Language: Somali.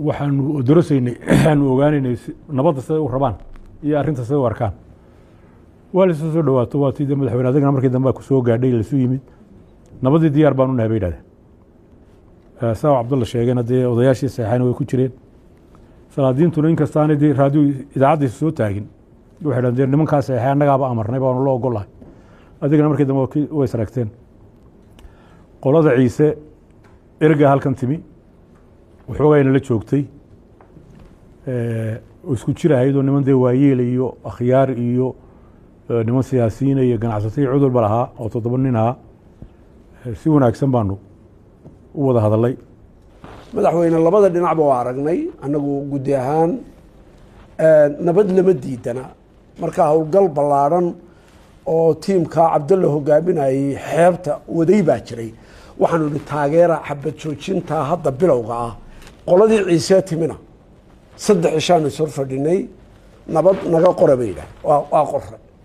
waxaanu darasaynay aanu ogaanaynay nabadda sida u rabaan iyo arrinta sida u arkaan waa la soo dhawaato waa tii madaxweyne adagana markii dambe ku soo gaadhay la soo yimid nabadii diyaar baan u nahay bay yiraahdeen saaw Cabdulla sheegayna dee odayaashii saxayna way ku jireen salaadiintuna in kastaanay dee raadiyo idaacadda soo taagin waxay dhahdeen nimankaas ay annagaaba amarnay baan loo ogolahay adigana markii dambe way saragteen qolada ciise erga halkan timi waxoogayna la joogtay isku jiraaydo niman dee waayeel iyo akhyaar iyo niman siyaasiyiin iyo ganacsatada cudul balaha oo 7 nin ah si wanaagsan baanu u wada hadalay madaxweyne labada dhinac baa aragnay anagu gudi ahaan nabad lama diidana marka hawlgal ballaaran oo tiimka Cabdulla hogaaminayay xeebta waday baa jiray waxaanu taageera xabad joojinta hadda bilowga ah qoladii ciise timina 3 cishaan soo fadhinay nabad naga qorabayda waa qorra